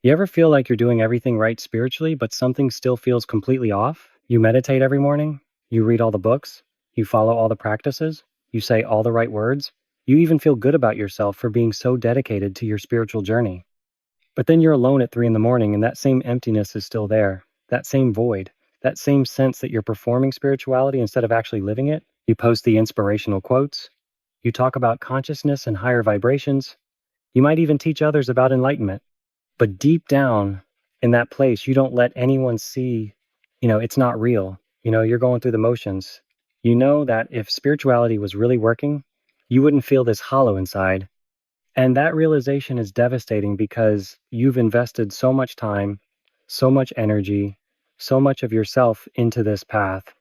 You ever feel like you're doing everything right spiritually, but something still feels completely off? You meditate every morning, you read all the books, you follow all the practices, you say all the right words, you even feel good about yourself for being so dedicated to your spiritual journey. But then you're alone at 3 in the morning and that same emptiness is still there, that same void, that same sense that you're performing spirituality instead of actually living it. You post the inspirational quotes, you talk about consciousness and higher vibrations, you might even teach others about enlightenment. But deep down in that place, you don't let anyone see, it's not real. You're going through the motions. You know that if spirituality was really working, you wouldn't feel this hollow inside. And that realization is devastating because you've invested so much time, so much energy, so much of yourself into this path.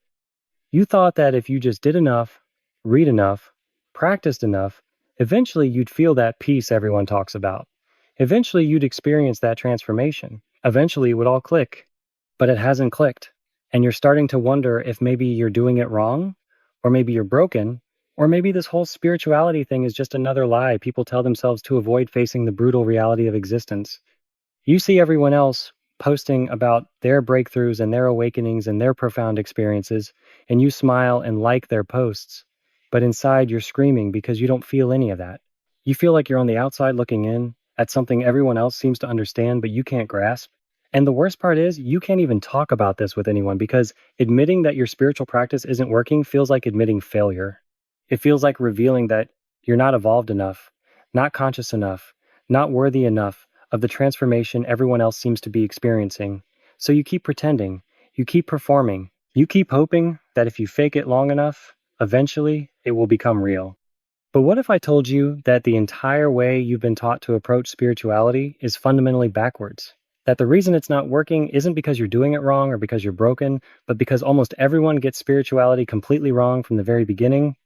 You thought that if you just did enough, read enough, practiced enough, eventually you'd feel that peace everyone talks about. Eventually you'd experience that transformation. Eventually it would all click. But it hasn't clicked. And you're starting to wonder if maybe you're doing it wrong, or maybe you're broken, or maybe this whole spirituality thing is just another lie people tell themselves to avoid facing the brutal reality of existence. You see everyone else posting about their breakthroughs and their awakenings and their profound experiences, and you smile and like their posts. But inside you're screaming because you don't feel any of that. You feel like you're on the outside looking in at something everyone else seems to understand, but you can't grasp. And the worst part is, you can't even talk about this with anyone because admitting that your spiritual practice isn't working feels like admitting failure. It feels like revealing that you're not evolved enough, not conscious enough, not worthy enough of the transformation everyone else seems to be experiencing. So you keep pretending, you keep performing, you keep hoping that if you fake it long enough, eventually it will become real. But what if I told you that the entire way you've been taught to approach spirituality is fundamentally backwards? That the reason it's not working isn't because you're doing it wrong or because you're broken, but because almost everyone gets spirituality completely wrong from the very beginning?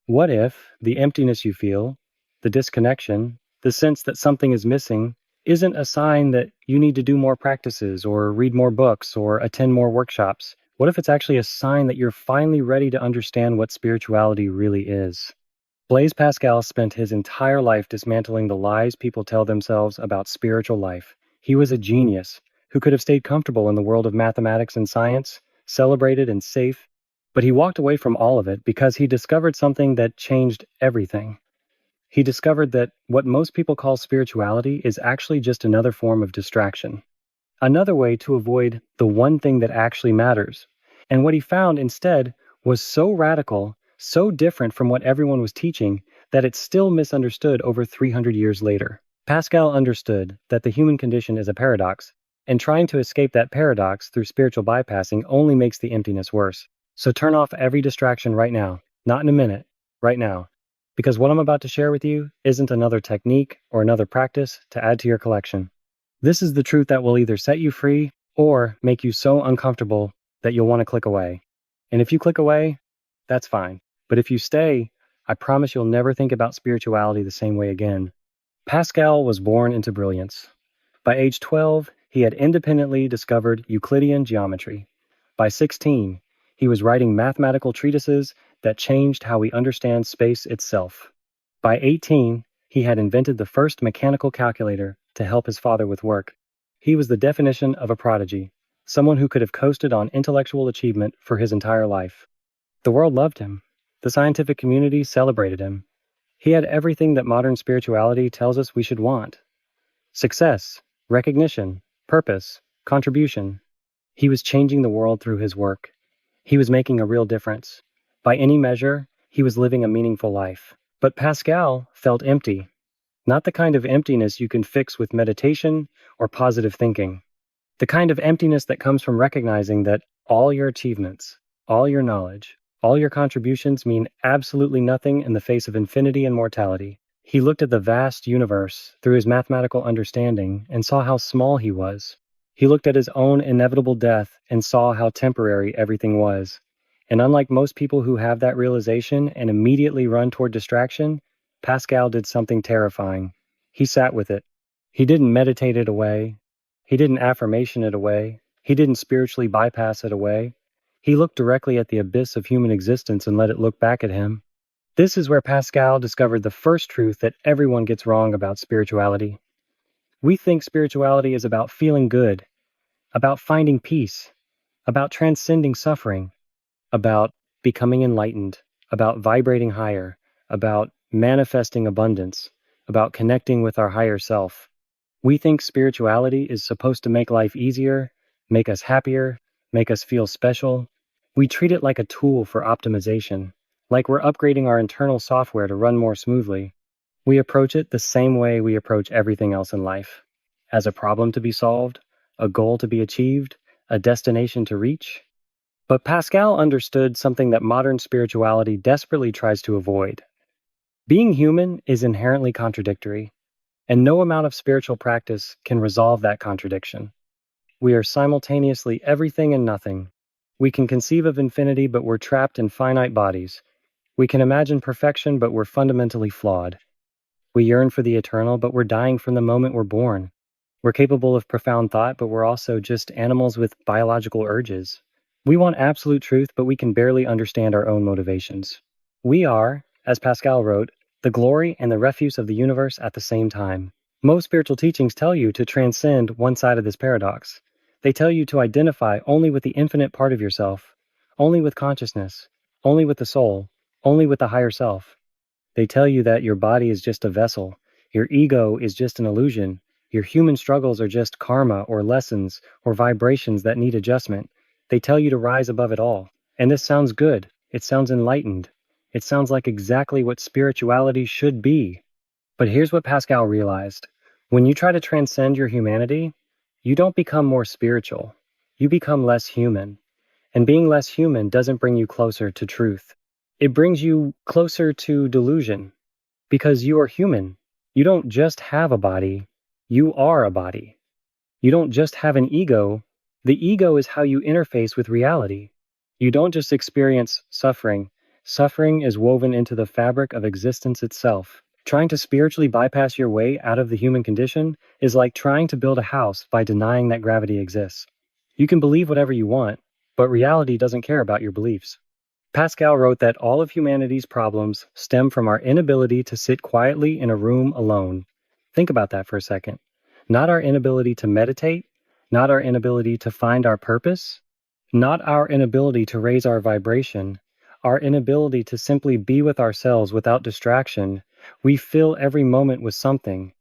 What if the emptiness you feel, the disconnection, the sense that something is missing, isn't a sign that you need to do more practices or read more books or attend more workshops? What if it's actually a sign that you're finally ready to understand what spirituality really is? Blaise Pascal spent his entire life dismantling the lies people tell themselves about spiritual life. He was a genius who could have stayed comfortable in the world of mathematics and science, celebrated and safe, but he walked away from all of it because he discovered something that changed everything. He discovered that what most people call spirituality is actually just another form of distraction, another way to avoid the one thing that actually matters. And what he found instead was so radical, so different from what everyone was teaching, that it's still misunderstood over 300 years later. Pascal understood that the human condition is a paradox, and trying to escape that paradox through spiritual bypassing only makes the emptiness worse. So turn off every distraction right now, not in a minute, right now. Because what I'm about to share with you isn't another technique or another practice to add to your collection. This is the truth that will either set you free or make you so uncomfortable that you'll want to click away. And if you click away, that's fine. But if you stay, I promise you'll never think about spirituality the same way again. Pascal was born into brilliance. By age 12, he had independently discovered Euclidean geometry. By 16, he was writing mathematical treatises that changed how we understand space itself. By 18, he had invented the first mechanical calculator to help his father with work. He was the definition of a prodigy, someone who could have coasted on intellectual achievement for his entire life. The world loved him. The scientific community celebrated him. He had everything that modern spirituality tells us we should want: success, recognition, purpose, contribution. He was changing the world through his work. He was making a real difference. By any measure, he was living a meaningful life. But Pascal felt empty. Not the kind of emptiness you can fix with meditation or positive thinking. The kind of emptiness that comes from recognizing that all your achievements, all your knowledge, all your contributions mean absolutely nothing in the face of infinity and mortality. He looked at the vast universe through his mathematical understanding and saw how small he was. He looked at his own inevitable death and saw how temporary everything was. And unlike most people who have that realization and immediately run toward distraction, Pascal did something terrifying. He sat with it. He didn't meditate it away. He didn't affirmation it away. He didn't spiritually bypass it away. He looked directly at the abyss of human existence and let it look back at him. This is where Pascal discovered the first truth that everyone gets wrong about spirituality. We think spirituality is about feeling good, about finding peace, about transcending suffering, about becoming enlightened, about vibrating higher, about manifesting abundance, about connecting with our higher self. We think spirituality is supposed to make life easier, make us happier, make us feel special. We treat it like a tool for optimization, like we're upgrading our internal software to run more smoothly. We approach it the same way we approach everything else in life, as a problem to be solved, a goal to be achieved, a destination to reach. But Pascal understood something that modern spirituality desperately tries to avoid. Being human is inherently contradictory, and no amount of spiritual practice can resolve that contradiction. We are simultaneously everything and nothing. We can conceive of infinity, but we're trapped in finite bodies. We can imagine perfection, but we're fundamentally flawed. We yearn for the eternal, but we're dying from the moment we're born. We're capable of profound thought, but we're also just animals with biological urges. We want absolute truth, but we can barely understand our own motivations. We are, as Pascal wrote, the glory and the refuse of the universe at the same time. Most spiritual teachings tell you to transcend one side of this paradox. They tell you to identify only with the infinite part of yourself, only with consciousness, only with the soul, only with the higher self. They tell you that your body is just a vessel, your ego is just an illusion, your human struggles are just karma or lessons or vibrations that need adjustment. They tell you to rise above it all. And this sounds good. It sounds enlightened. It sounds like exactly what spirituality should be. But here's what Pascal realized. When you try to transcend your humanity, you don't become more spiritual. You become less human. And being less human doesn't bring you closer to truth. It brings you closer to delusion. Because you are human. You don't just have a body. You are a body. You don't just have an ego. The ego is how you interface with reality. You don't just experience suffering. Suffering is woven into the fabric of existence itself. Trying to spiritually bypass your way out of the human condition is like trying to build a house by denying that gravity exists. You can believe whatever you want, but reality doesn't care about your beliefs. Pascal wrote that all of humanity's problems stem from our inability to sit quietly in a room alone. Think about that for a second. Not our inability to meditate, not our inability to find our purpose, not our inability to raise our vibration, our inability to simply be with ourselves without distraction. We fill every moment with something.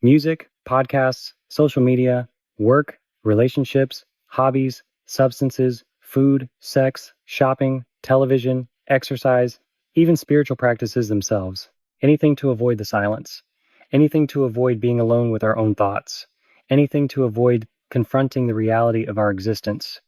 Music, podcasts, social media, work, relationships, hobbies, substances, food, sex, shopping, television, exercise, even spiritual practices themselves. Anything to avoid the silence. Anything to avoid being alone with our own thoughts. Anything to avoid confronting the reality of our existence.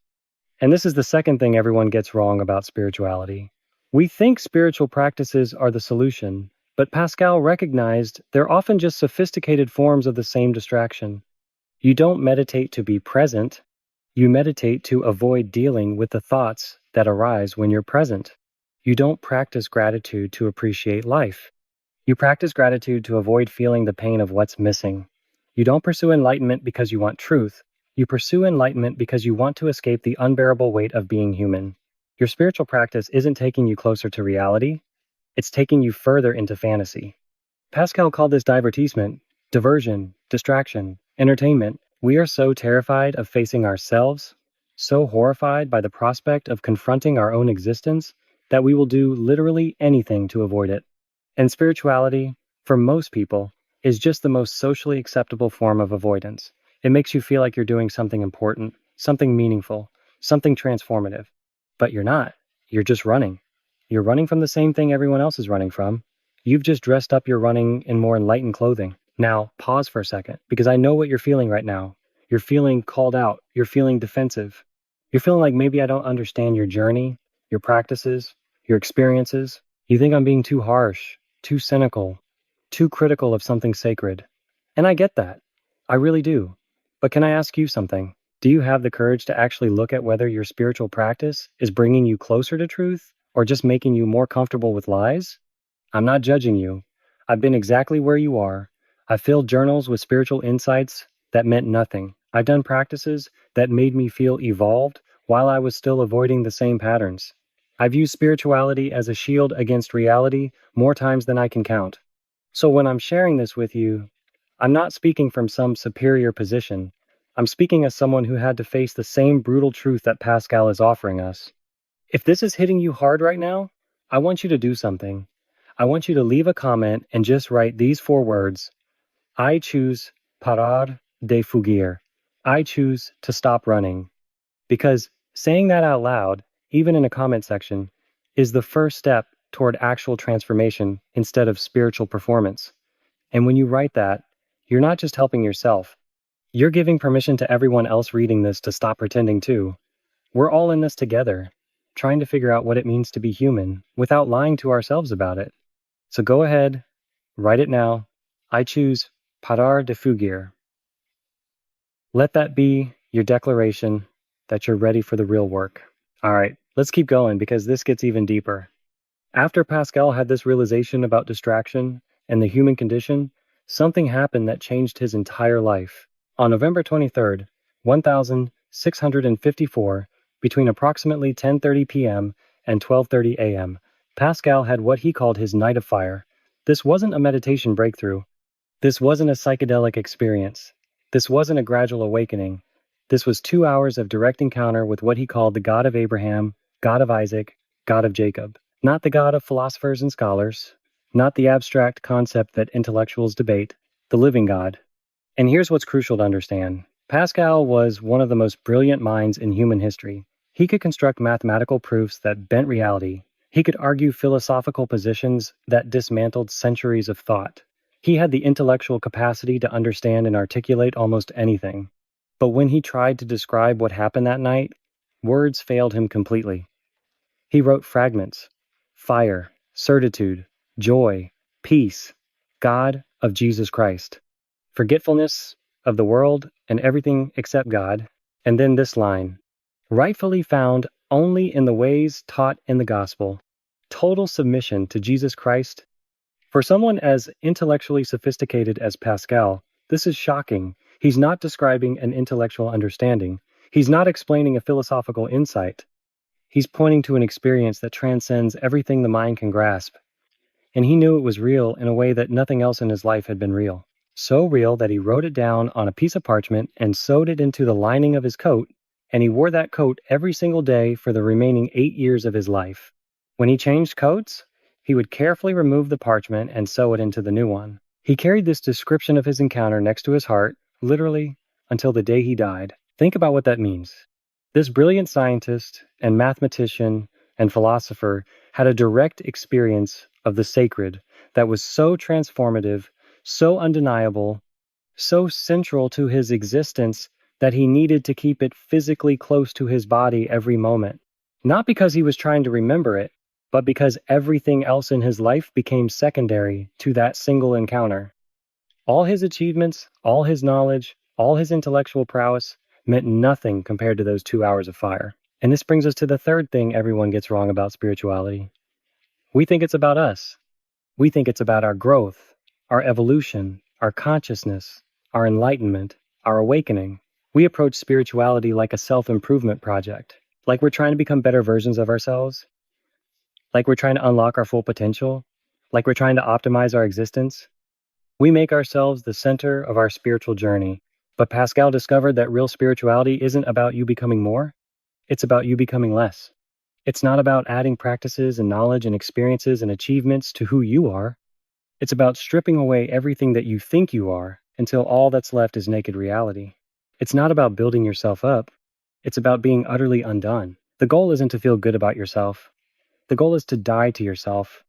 And this is the second thing everyone gets wrong about spirituality. We think spiritual practices are the solution, but Pascal recognized they're often just sophisticated forms of the same distraction. You don't meditate to be present. You meditate to avoid dealing with the thoughts that arise when you're present. You don't practice gratitude to appreciate life. You practice gratitude to avoid feeling the pain of what's missing. You don't pursue enlightenment because you want truth. You pursue enlightenment because you want to escape the unbearable weight of being human. Your spiritual practice isn't taking you closer to reality. It's taking you further into fantasy. Pascal called this divertissement, diversion, distraction, entertainment. We are so terrified of facing ourselves, so horrified by the prospect of confronting our own existence, that we will do literally anything to avoid it. And spirituality, for most people, is just the most socially acceptable form of avoidance. It makes you feel like you're doing something important, something meaningful, something transformative. But you're not. You're just running. You're running from the same thing everyone else is running from. You've just dressed up your running in more enlightened clothing. Now, pause for a second, because I know what you're feeling right now. You're feeling called out. You're feeling defensive. You're feeling like maybe I don't understand your journey, your practices, your experiences. You think I'm being too harsh, too cynical, too critical of something sacred. And I get that. I really do. But can I ask you something? Do you have the courage to actually look at whether your spiritual practice is bringing you closer to truth or just making you more comfortable with lies? I'm not judging you. I've been exactly where you are. I've filled journals with spiritual insights that meant nothing. I've done practices that made me feel evolved while I was still avoiding the same patterns. I've used spirituality as a shield against reality more times than I can count. So when I'm sharing this with you, I'm not speaking from some superior position. I'm speaking as someone who had to face the same brutal truth that Pascal is offering us. If this is hitting you hard right now, I want you to do something. I want you to leave a comment and just write these 4 words. I choose parar de fugir. I choose to stop running. Because saying that out loud, even in a comment section, is the first step toward actual transformation instead of spiritual performance. And when you write that, you're not just helping yourself. You're giving permission to everyone else reading this to stop pretending too. We're all in this together, trying to figure out what it means to be human without lying to ourselves about it. So go ahead, write it now. I choose parar de fugir. Let that be your declaration that you're ready for the real work. All right, let's keep going because this gets even deeper. After Pascal had this realization about distraction and the human condition, something happened that changed his entire life. On November 23rd, 1654, between approximately 10:30 p.m. and 12:30 a.m., Pascal had what he called his night of fire. This wasn't a meditation breakthrough. This wasn't a psychedelic experience. This wasn't a gradual awakening. This was 2 hours of direct encounter with what he called the God of Abraham, God of Isaac, God of Jacob. Not the God of philosophers and scholars, not the abstract concept that intellectuals debate, the living God. And here's what's crucial to understand. Pascal was one of the most brilliant minds in human history. He could construct mathematical proofs that bent reality. He could argue philosophical positions that dismantled centuries of thought. He had the intellectual capacity to understand and articulate almost anything. But when he tried to describe what happened that night, words failed him completely. He wrote fragments: fire, certitude, joy, peace, God of Jesus Christ, forgetfulness of the world and everything except God, and then this line: rightfully found only in the ways taught in the gospel, total submission to Jesus Christ. For someone as intellectually sophisticated as Pascal, this is shocking. He's not describing an intellectual understanding. He's not explaining a philosophical insight. He's pointing to an experience that transcends everything the mind can grasp. And he knew it was real in a way that nothing else in his life had been real. So real that he wrote it down on a piece of parchment and sewed it into the lining of his coat, and he wore that coat every single day for the remaining 8 years of his life. When he changed coats, he would carefully remove the parchment and sew it into the new one. He carried this description of his encounter next to his heart, literally, until the day he died. Think about what that means. This brilliant scientist and mathematician and philosopher had a direct experience of the sacred that was so transformative, so undeniable, so central to his existence that he needed to keep it physically close to his body every moment. Not because he was trying to remember it, but because everything else in his life became secondary to that single encounter. All his achievements, all his knowledge, all his intellectual prowess meant nothing compared to those 2 hours of fire. And this brings us to the third thing everyone gets wrong about spirituality. We think it's about us. We think it's about our growth, our evolution, our consciousness, our enlightenment, our awakening. We approach spirituality like a self-improvement project, like we're trying to become better versions of ourselves, like we're trying to unlock our full potential, like we're trying to optimize our existence. We make ourselves the center of our spiritual journey. But Pascal discovered that real spirituality isn't about you becoming more, it's about you becoming less. It's not about adding practices and knowledge and experiences and achievements to who you are. It's about stripping away everything that you think you are until all that's left is naked reality. It's not about building yourself up. It's about being utterly undone. The goal isn't to feel good about yourself. The goal is to die to yourself.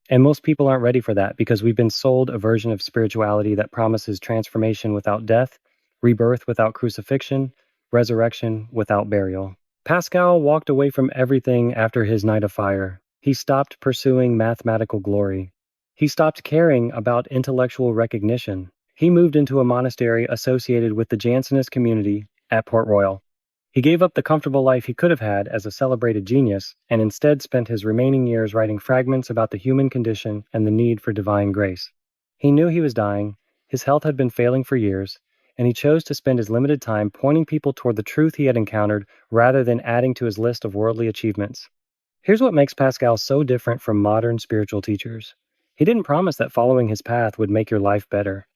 And most people aren't ready for that because we've been sold a version of spirituality that promises transformation without death, rebirth without crucifixion, resurrection without burial. Pascal walked away from everything after his night of fire. He stopped pursuing mathematical glory. He stopped caring about intellectual recognition. He moved into a monastery associated with the Jansenist community at Port Royal. He gave up the comfortable life he could have had as a celebrated genius and instead spent his remaining years writing fragments about the human condition and the need for divine grace. He knew he was dying, his health had been failing for years, and he chose to spend his limited time pointing people toward the truth he had encountered rather than adding to his list of worldly achievements. Here's what makes Pascal so different from modern spiritual teachers. He didn't promise that following his path would make your life better.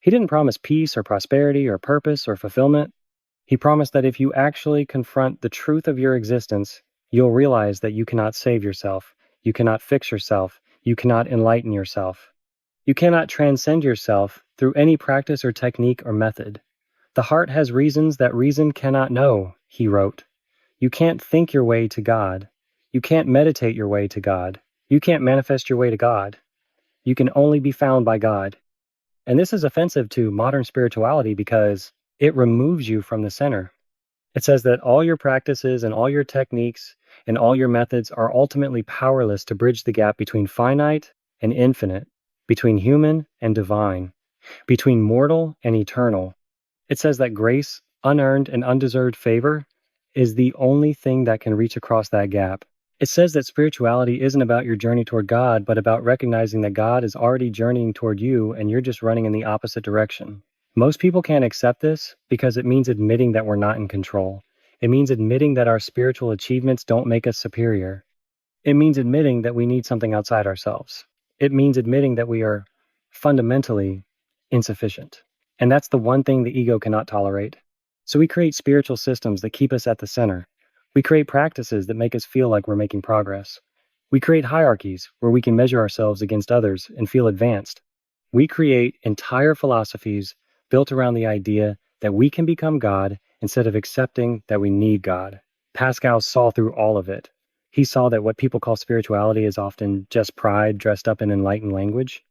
He didn't promise peace or prosperity or purpose or fulfillment. He promised that if you actually confront the truth of your existence, you'll realize that you cannot save yourself, you cannot fix yourself, you cannot enlighten yourself. You cannot transcend yourself through any practice or technique or method. The heart has reasons that reason cannot know, he wrote. You can't think your way to God. You can't meditate your way to God. You can't manifest your way to God. You can only be found by God. And this is offensive to modern spirituality because it removes you from the center. It says that all your practices and all your techniques and all your methods are ultimately powerless to bridge the gap between finite and infinite, between human and divine, between mortal and eternal. It says that grace, unearned and undeserved favor, is the only thing that can reach across that gap. It says that spirituality isn't about your journey toward God, but about recognizing that God is already journeying toward you and you're just running in the opposite direction. Most people can't accept this because it means admitting that we're not in control. It means admitting that our spiritual achievements don't make us superior. It means admitting that we need something outside ourselves. It means admitting that we are fundamentally insufficient. And that's the one thing the ego cannot tolerate. So we create spiritual systems that keep us at the center. We create practices that make us feel like we're making progress. We create hierarchies where we can measure ourselves against others and feel advanced. We create entire philosophies built around the idea that we can become God instead of accepting that we need God. Pascal saw through all of it. He saw that what people call spirituality is often just pride dressed up in enlightened language.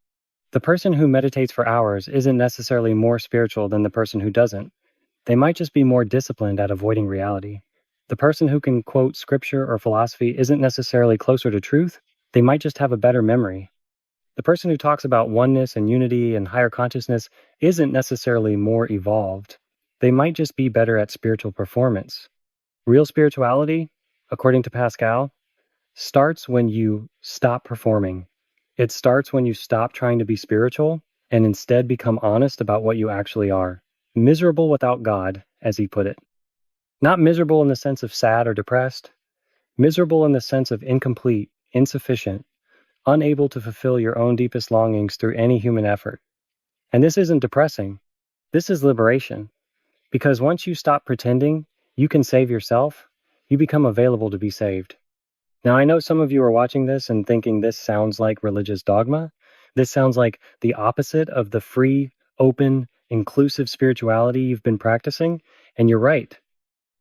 The person who meditates for hours isn't necessarily more spiritual than the person who doesn't. They might just be more disciplined at avoiding reality. The person who can quote scripture or philosophy isn't necessarily closer to truth. They might just have a better memory. The person who talks about oneness and unity and higher consciousness isn't necessarily more evolved. They might just be better at spiritual performance. Real spirituality, according to Pascal, starts when you stop performing. It starts when you stop trying to be spiritual and instead become honest about what you actually are. Miserable without God, as he put it. Not miserable in the sense of sad or depressed. Miserable in the sense of incomplete, insufficient, unable to fulfill your own deepest longings through any human effort. And this isn't depressing. This is liberation. Because once you stop pretending you can save yourself, you become available to be saved. Now, I know some of you are watching this and thinking this sounds like religious dogma. This sounds like the opposite of the free, open, inclusive spirituality you've been practicing. And you're right.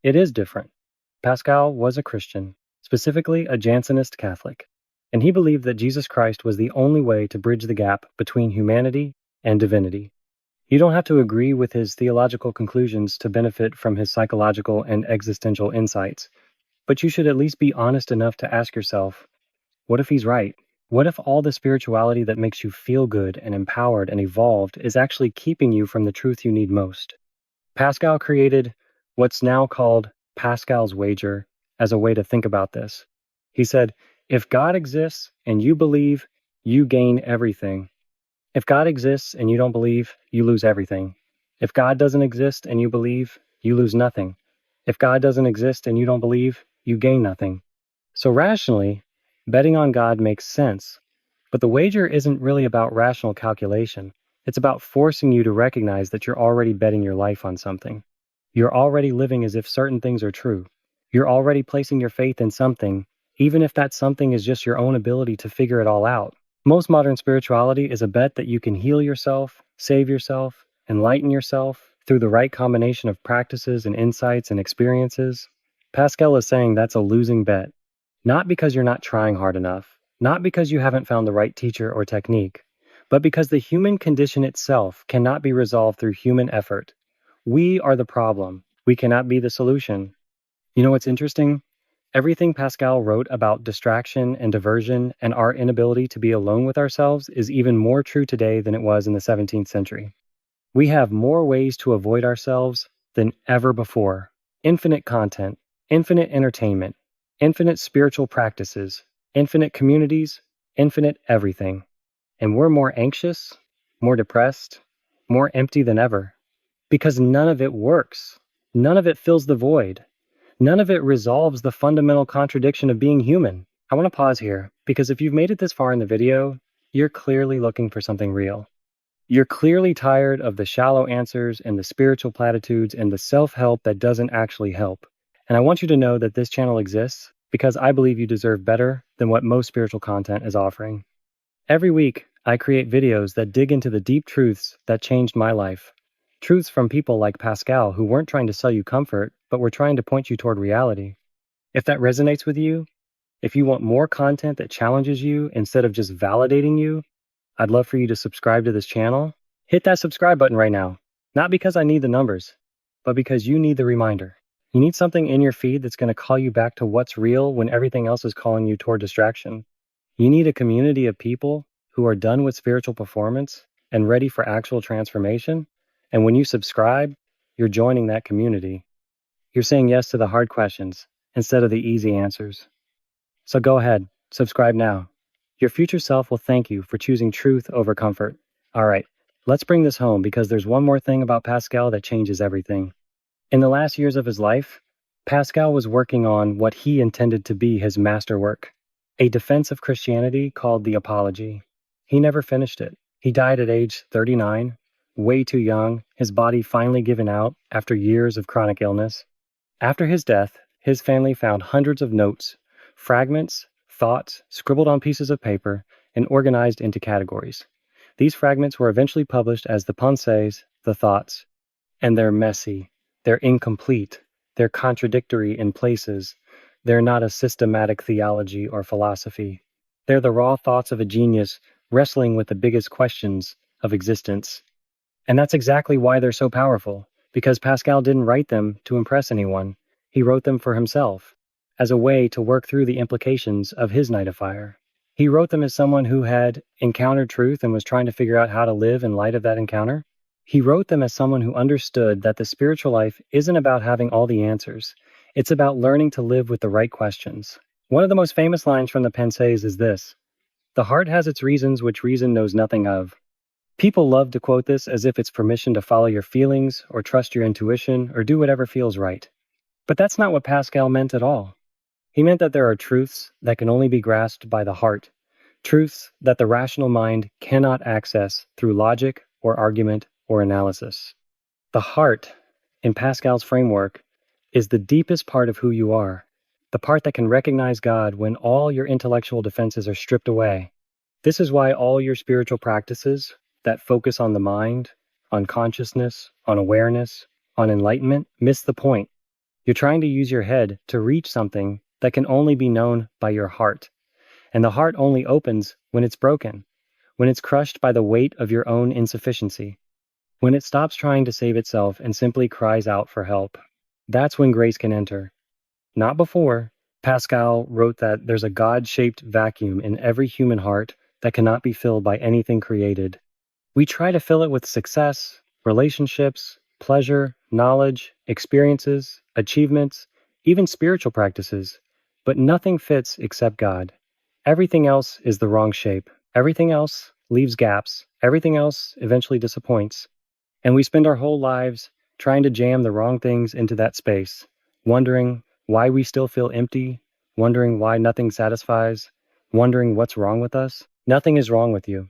It is different. Pascal was a Christian, specifically a Jansenist Catholic. And he believed that Jesus Christ was the only way to bridge the gap between humanity and divinity. You don't have to agree with his theological conclusions to benefit from his psychological and existential insights, but you should at least be honest enough to ask yourself, what if he's right? What if all the spirituality that makes you feel good and empowered and evolved is actually keeping you from the truth you need most? Pascal created what's now called Pascal's wager as a way to think about this. He said, if God exists and you believe, you gain everything. If God exists and you don't believe, you lose everything. If God doesn't exist and you believe, you lose nothing. If God doesn't exist and you don't believe, you gain nothing. So rationally, betting on God makes sense. But the wager isn't really about rational calculation. It's about forcing you to recognize that you're already betting your life on something. You're already living as if certain things are true. You're already placing your faith in something, even if that something is just your own ability to figure it all out. Most modern spirituality is a bet that you can heal yourself, save yourself, enlighten yourself through the right combination of practices and insights and experiences. Pascal is saying that's a losing bet. Not because you're not trying hard enough, not because you haven't found the right teacher or technique, but because the human condition itself cannot be resolved through human effort. We are the problem. We cannot be the solution. You know what's interesting? Everything Pascal wrote about distraction and diversion and our inability to be alone with ourselves is even more true today than it was in the 17th century. We have more ways to avoid ourselves than ever before. Infinite content, infinite entertainment, infinite spiritual practices, infinite communities, infinite everything. And we're more anxious, more depressed, more empty than ever. Because none of it works. None of it fills the void. None of it resolves the fundamental contradiction of being human. I want to pause here, because if you've made it this far in the video, you're clearly looking for something real. You're clearly tired of the shallow answers and the spiritual platitudes and the self-help that doesn't actually help. And I want you to know that this channel exists because I believe you deserve better than what most spiritual content is offering. Every week, I create videos that dig into the deep truths that changed my life. Truths from people like Pascal who weren't trying to sell you comfort, but were trying to point you toward reality. If that resonates with you, if you want more content that challenges you instead of just validating you, I'd love for you to subscribe to this channel. Hit that subscribe button right now. Not because I need the numbers, but because you need the reminder. You need something in your feed that's going to call you back to what's real when everything else is calling you toward distraction. You need a community of people who are done with spiritual performance and ready for actual transformation. And when you subscribe, you're joining that community. You're saying yes to the hard questions instead of the easy answers. So go ahead, subscribe now. Your future self will thank you for choosing truth over comfort. All right, let's bring this home because there's one more thing about Pascal that changes everything. In the last years of his life, Pascal was working on what he intended to be his masterwork, a defense of Christianity called the Apology. He never finished it. He died at age 39, way too young, his body finally given out after years of chronic illness. After his death, his family found hundreds of notes, fragments, thoughts scribbled on pieces of paper and organized into categories. These fragments were eventually published as the Pensées, the Thoughts. And they're messy, they're incomplete, they're contradictory in places. They're not a systematic theology or philosophy. They're the raw thoughts of a genius wrestling with the biggest questions of existence. And that's exactly why they're so powerful, because Pascal didn't write them to impress anyone. He wrote them for himself, as a way to work through the implications of his night of fire. He wrote them as someone who had encountered truth and was trying to figure out how to live in light of that encounter. He wrote them as someone who understood that the spiritual life isn't about having all the answers. It's about learning to live with the right questions. One of the most famous lines from the Pensées is this: "The heart has its reasons which reason knows nothing of." People love to quote this as if it's permission to follow your feelings or trust your intuition or do whatever feels right. But that's not what Pascal meant at all. He meant that there are truths that can only be grasped by the heart, truths that the rational mind cannot access through logic or argument or analysis. The heart, in Pascal's framework, is the deepest part of who you are, the part that can recognize God when all your intellectual defenses are stripped away. This is why all your spiritual practices that focus on the mind, on consciousness, on awareness, on enlightenment, miss the point. You're trying to use your head to reach something that can only be known by your heart. And the heart only opens when it's broken, when it's crushed by the weight of your own insufficiency, when it stops trying to save itself and simply cries out for help. That's when grace can enter. Not before. Pascal wrote that there's a God-shaped vacuum in every human heart that cannot be filled by anything created. We try to fill it with success, relationships, pleasure, knowledge, experiences, achievements, even spiritual practices, but nothing fits except God. Everything else is the wrong shape. Everything else leaves gaps. Everything else eventually disappoints. And we spend our whole lives trying to jam the wrong things into that space, wondering why we still feel empty, wondering why nothing satisfies, wondering what's wrong with us. Nothing is wrong with you.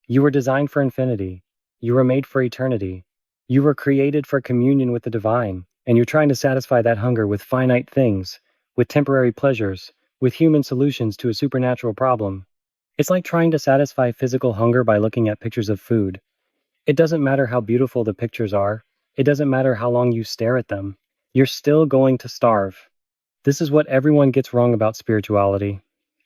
You were designed for infinity. You were made for eternity. You were created for communion with the divine, and you're trying to satisfy that hunger with finite things, with temporary pleasures, with human solutions to a supernatural problem. It's like trying to satisfy physical hunger by looking at pictures of food. It doesn't matter how beautiful the pictures are. It doesn't matter how long you stare at them. You're still going to starve. This is what everyone gets wrong about spirituality.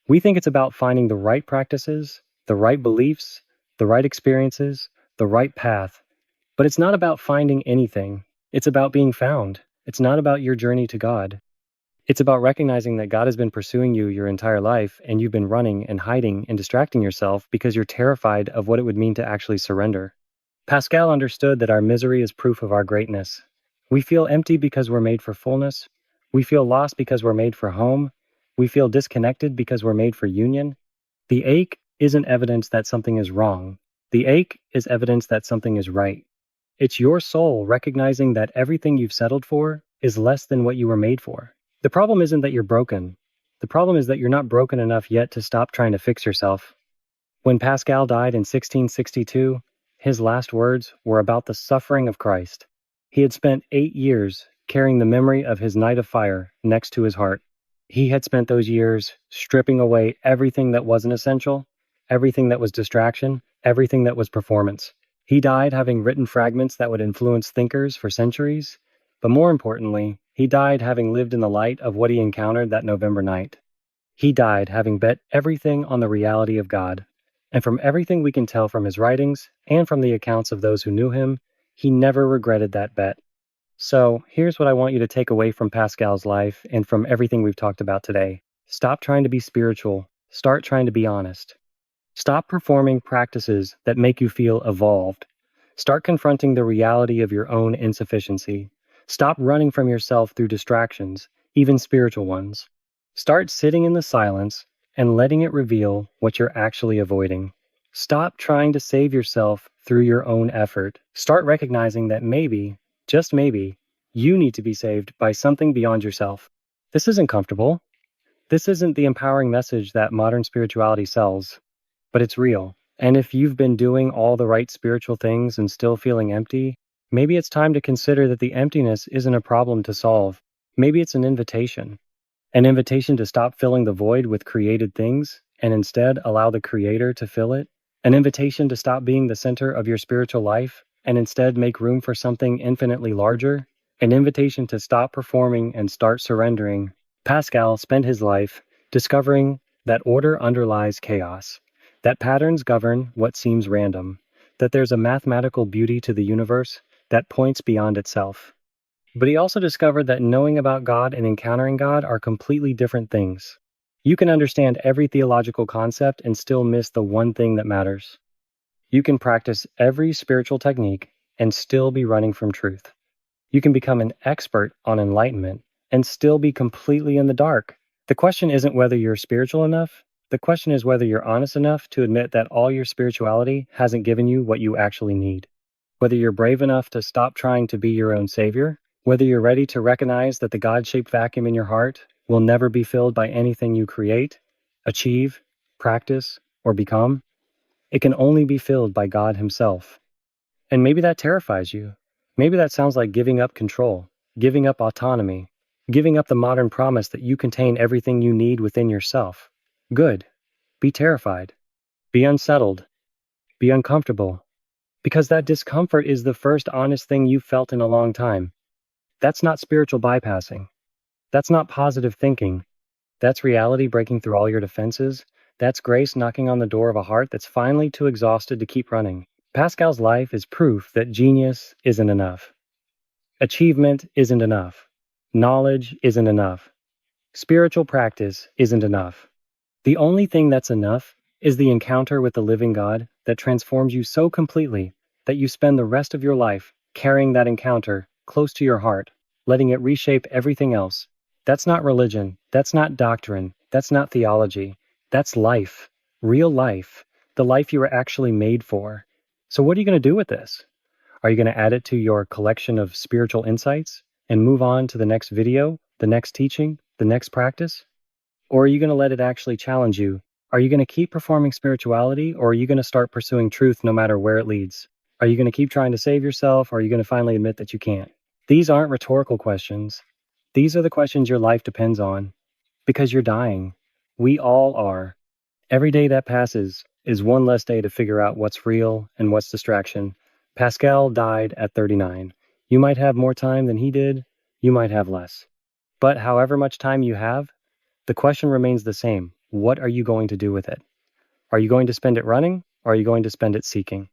We think it's about finding the right practices, the right beliefs, the right experiences, the right path. But it's not about finding anything. It's about being found. It's not about your journey to God. It's about recognizing that God has been pursuing you your entire life, and you've been running and hiding and distracting yourself because you're terrified of what it would mean to actually surrender. Pascal understood that our misery is proof of our greatness. We feel empty because we're made for fullness. We feel lost because we're made for home. We feel disconnected because we're made for union. The ache isn't evidence that something is wrong. The ache is evidence that something is right. It's your soul recognizing that everything you've settled for is less than what you were made for. The problem isn't that you're broken. The problem is that you're not broken enough yet to stop trying to fix yourself. When Pascal died in 1662, His last words were about the suffering of Christ. He had spent 8 years carrying the memory of his night of fire next to his heart. He had spent those years stripping away everything that wasn't essential, everything that was distraction, everything that was performance. He died having written fragments that would influence thinkers for centuries, but more importantly, he died having lived in the light of what he encountered that November night. He died having bet everything on the reality of God. And from everything we can tell from his writings and from the accounts of those who knew him, he never regretted that bet. So here's what I want you to take away from Pascal's life and from everything we've talked about today. Stop trying to be spiritual. Start trying to be honest. Stop performing practices that make you feel evolved. Start confronting the reality of your own insufficiency. Stop running from yourself through distractions, even spiritual ones. Start sitting in the silence and letting it reveal what you're actually avoiding. Stop trying to save yourself through your own effort. Start recognizing that maybe, just maybe, you need to be saved by something beyond yourself. This isn't comfortable. This isn't the empowering message that modern spirituality sells, but it's real. And if you've been doing all the right spiritual things and still feeling empty, maybe it's time to consider that the emptiness isn't a problem to solve. Maybe it's an invitation. An invitation to stop filling the void with created things and instead allow the Creator to fill it. An invitation to stop being the center of your spiritual life and instead make room for something infinitely larger. An invitation to stop performing and start surrendering. Pascal spent his life discovering that order underlies chaos, that patterns govern what seems random, that there's a mathematical beauty to the universe that points beyond itself. But he also discovered that knowing about God and encountering God are completely different things. You can understand every theological concept and still miss the one thing that matters. You can practice every spiritual technique and still be running from truth. You can become an expert on enlightenment and still be completely in the dark. The question isn't whether you're spiritual enough. The question is whether you're honest enough to admit that all your spirituality hasn't given you what you actually need. Whether you're brave enough to stop trying to be your own savior. Whether you're ready to recognize that the God-shaped vacuum in your heart will never be filled by anything you create, achieve, practice, or become. It can only be filled by God himself. And maybe that terrifies you. Maybe that sounds like giving up control, giving up autonomy, giving up the modern promise that you contain everything you need within yourself. Good. Be terrified. Be unsettled. Be uncomfortable. Because that discomfort is the first honest thing you've felt in a long time. That's not spiritual bypassing. That's not positive thinking. That's reality breaking through all your defenses. That's grace knocking on the door of a heart that's finally too exhausted to keep running. Pascal's life is proof that genius isn't enough. Achievement isn't enough. Knowledge isn't enough. Spiritual practice isn't enough. The only thing that's enough is the encounter with the living God that transforms you so completely that you spend the rest of your life carrying that encounter close to your heart, letting it reshape everything else. That's not religion. That's not doctrine. That's not theology. That's life. Real life. The life you were actually made for. So what are you going to do with this? Are you going to add it to your collection of spiritual insights and move on to the next video, the next teaching, the next practice? Or are you going to let it actually challenge you? Are you going to keep performing spirituality, or are you going to start pursuing truth no matter where it leads? Are you going to keep trying to save yourself, or are you going to finally admit that you can't? These aren't rhetorical questions. These are the questions your life depends on. Because you're dying. We all are. Every day that passes is one less day to figure out what's real and what's distraction. Pascal died at 39. You might have more time than he did. You might have less. But however much time you have, the question remains the same. What are you going to do with it? Are you going to spend it running, or are you going to spend it seeking?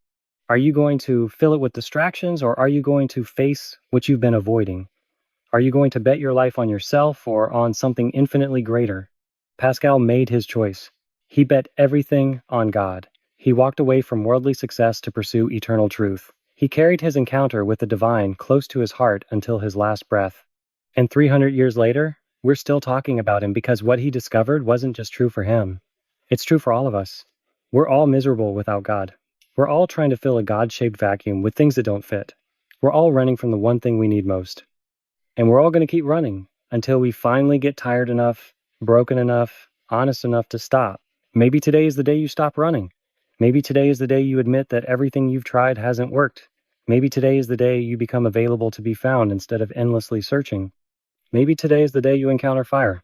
Are you going to fill it with distractions, or are you going to face what you've been avoiding? Are you going to bet your life on yourself or on something infinitely greater? Pascal made his choice. He bet everything on God. He walked away from worldly success to pursue eternal truth. He carried his encounter with the divine close to his heart until his last breath. And 300 years later, we're still talking about him because what he discovered wasn't just true for him. It's true for all of us. We're all miserable without God. We're all trying to fill a God-shaped vacuum with things that don't fit. We're all running from the one thing we need most. And we're all going to keep running until we finally get tired enough, broken enough, honest enough to stop. Maybe today is the day you stop running. Maybe today is the day you admit that everything you've tried hasn't worked. Maybe today is the day you become available to be found instead of endlessly searching. Maybe today is the day you encounter fire.